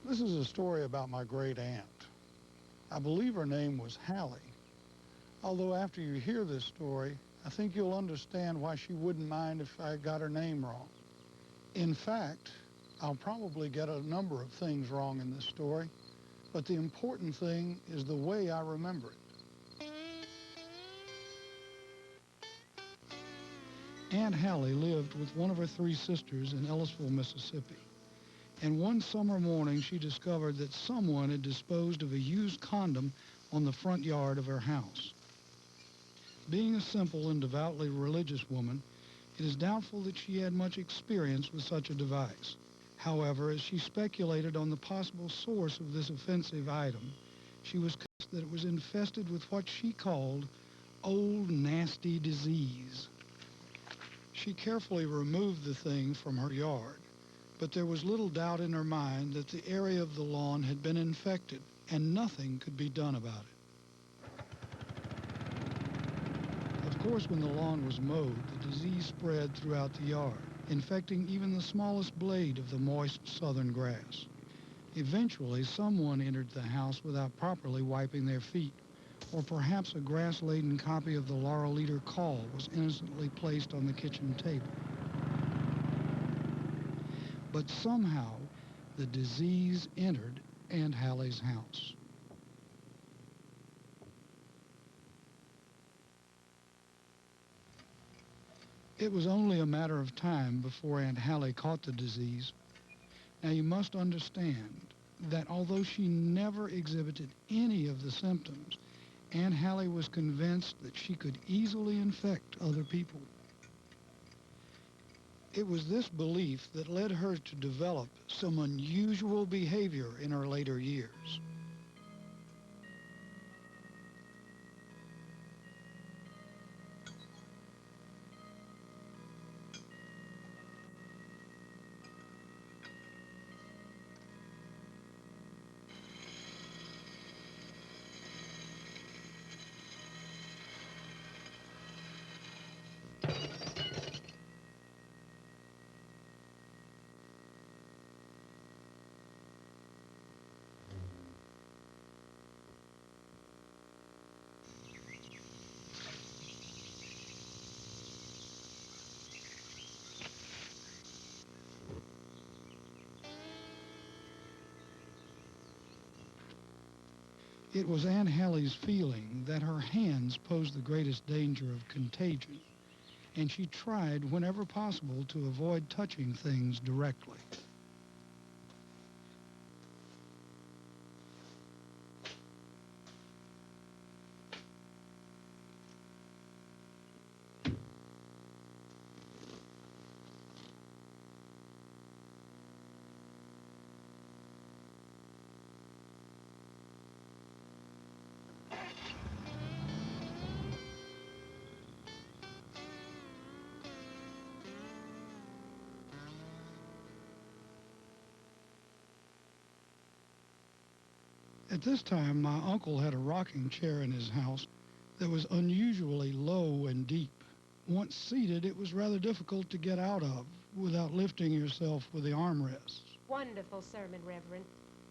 This is a story about my great aunt. I believe her name was Hallie, although after you hear this story, I think you'll understand why she wouldn't mind if I got her name wrong. In fact, I'll probably get a number of things wrong in this story, but the important thing is the way I remember it. Aunt Hallie lived with one of her three sisters in Ellisville, Mississippi. And one summer morning, she discovered that someone had disposed of a used condom on the front yard of her house. Being a simple and devoutly religious woman, it is doubtful that she had much experience with such a device. However, as she speculated on the possible source of this offensive item, she was convinced that it was infested with what she called old nasty disease. She carefully removed the thing from her yard, but there was little doubt in her mind that the area of the lawn had been infected, and nothing could be done about it. Of course, when the lawn was mowed, the disease spread throughout the yard, infecting even the smallest blade of the moist southern grass. Eventually, someone entered the house without properly wiping their feet, or perhaps a grass-laden copy of the Laurel Eater Call was innocently placed on the kitchen table. But somehow, the disease entered Aunt Hallie's house. It was only a matter of time before Aunt Hallie caught the disease. Now, you must understand that although she never exhibited any of the symptoms, Aunt Hallie was convinced that she could easily infect other people. It was this belief that led her to develop some unusual behavior in her later years. It was Aunt Hallie's feeling that her hands posed the greatest danger of contagion, and she tried whenever possible to avoid touching things directly. At this time, my uncle had a rocking chair in his house that was unusually low and deep. Once seated, it was rather difficult to get out of without lifting yourself with the armrests. Wonderful sermon, Reverend.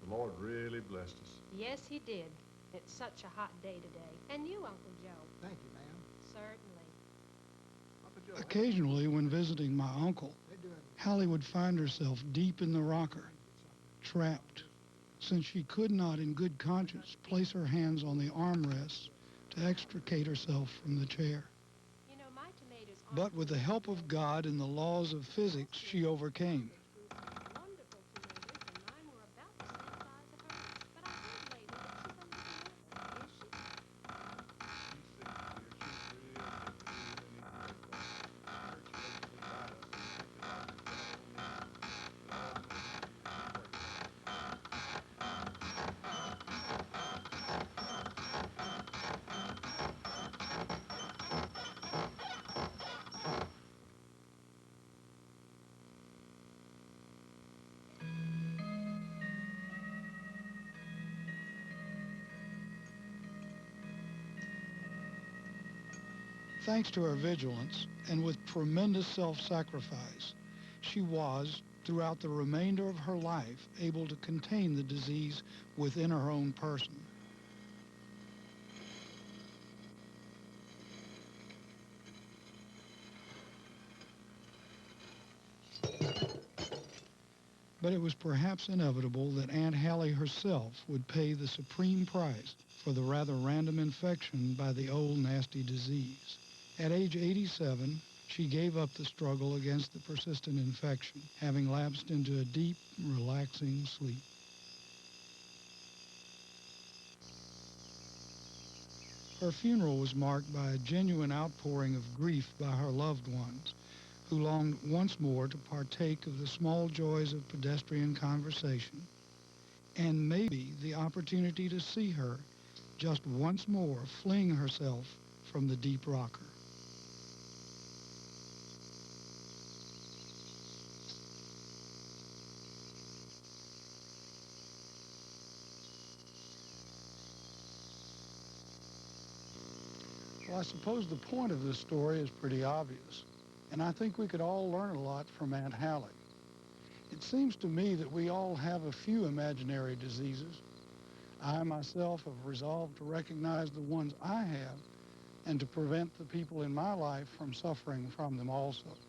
The Lord really blessed us. Yes, he did. It's such a hot day today. And you, Uncle Joe. Thank you, ma'am. Certainly. Uncle Joe, Occasionally, when visiting my uncle, Hallie would find herself deep in the rocker, trapped, since she could not in good conscience place her hands on the armrests to extricate herself from the chair. You know, my tomatoes aren't But with the help of God and the laws of physics, she overcame. wonderful tomatoes, and mine were about the same size of hers. But I heard lately that she's a little nervous. Is she? Thanks to her vigilance and with tremendous self-sacrifice, she was, throughout the remainder of her life, able to contain the disease within her own person. But it was perhaps inevitable that Aunt Hallie herself would pay the supreme price for the rather random infection by the old nasty disease. At age 87, she gave up the struggle against the persistent infection, having lapsed into a deep, relaxing sleep. Her funeral was marked by a genuine outpouring of grief by her loved ones, who longed once more to partake of the small joys of pedestrian conversation, and maybe the opportunity to see her just once more fling herself from the deep rocker. Well, I suppose the point of this story is pretty obvious, and I think we could all learn a lot from Aunt Hallie. It seems to me that we all have a few imaginary diseases. I myself have resolved to recognize the ones I have and to prevent the people in my life from suffering from them also.